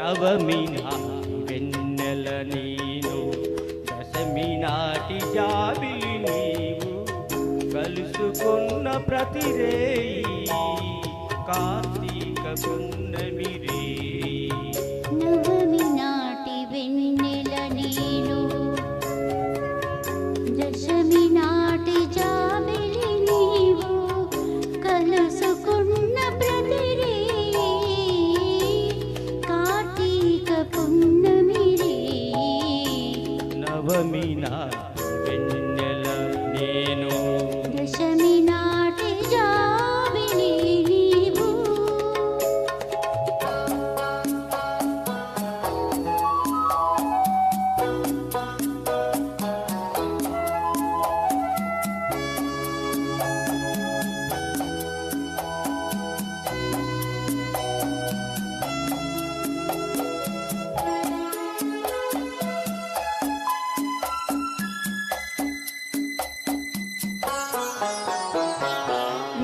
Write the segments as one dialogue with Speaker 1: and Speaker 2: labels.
Speaker 1: నవమి నాటి వెన్నెల నేను, దశమి నాటి జాబిలి నీవు, కలుసుకున్న ప్రతి రేయి కార్తీక పున్నమి రేయి.
Speaker 2: నవమి నాటి వెన్నెల నేను, దశమి నాటి జాబిలి నీవు, కలుసుకున్న ప్రతి రేయి కార్తీక పున్నమి రేయి.
Speaker 1: నవమి నాటి వెన్నెల నేను,
Speaker 2: దశమి నాటి జాబిలి నీవు.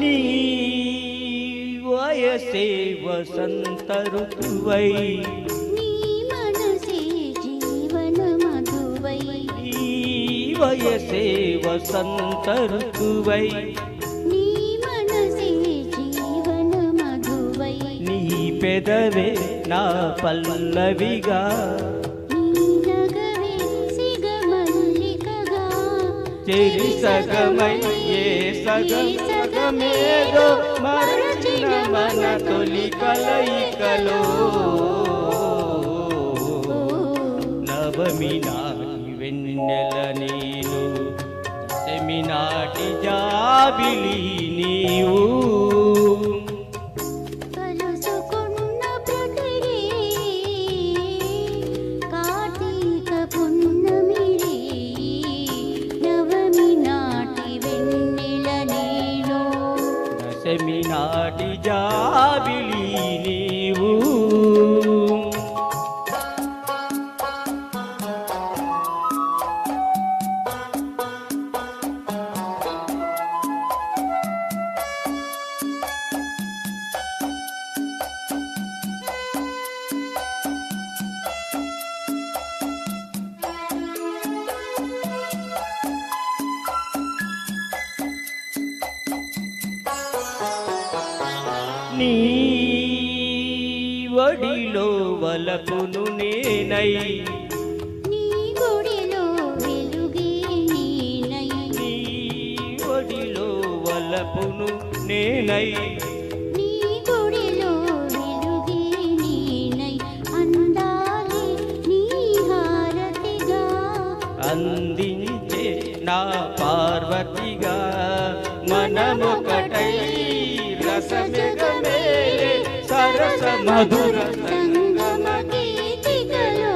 Speaker 1: నీ వయసే వసంత ఋతువై,
Speaker 2: నీ మనసే జీవన మధువై,
Speaker 1: నీ వయసే వసంత ఋతువై,
Speaker 2: నీ మనసే జీవన మధువై,
Speaker 1: నీ పెదవే నా పల్లవిగా,
Speaker 2: నీ నగవే సిగమల్లికగా,
Speaker 1: చెరి సగమయ్యే సగమేదో మరచిన మన తొలి కలయికలో. నవమి నాటి వెన్నెల నేను, దశమి నాటి జాబిలి నీవు,
Speaker 2: కలుసుకున్న ప్రతి రేయి కార్తీక పున్నమి రేయి. నవమి నాటి వెన్నెల నేను,
Speaker 1: దశమి నాటి జాబిలి నీవు. నీ వడిలో వలపును నేనై,
Speaker 2: నీ గుడిలో వెలుగే నీనై,
Speaker 1: నీ వడిలో వలపును నేనై,
Speaker 2: నీ గుడిలో వెలుగే నీనై, అందాలే నీ హారతిగా,
Speaker 1: అందించే నా పార్వతిగా, మనమొకటై రసమెగమేలే సరస మధుర
Speaker 2: సంగమ గీతికలో.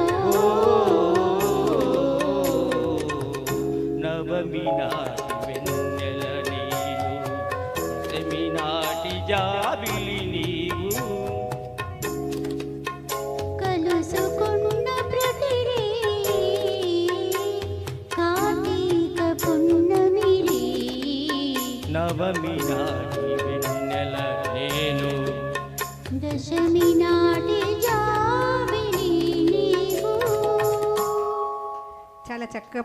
Speaker 1: నవమి నాటి వెన్నెల నీవు, దశమి నాటి జాబిలి నీవు,
Speaker 2: కలుసుకున్న ప్రతి రేయి కార్తీక పున్నమి రేయి.
Speaker 1: నవమి నాటి వెన్నెల నేను,
Speaker 2: దశమి నాటి జాబిలి నీవు.
Speaker 3: చాలా చక్కగా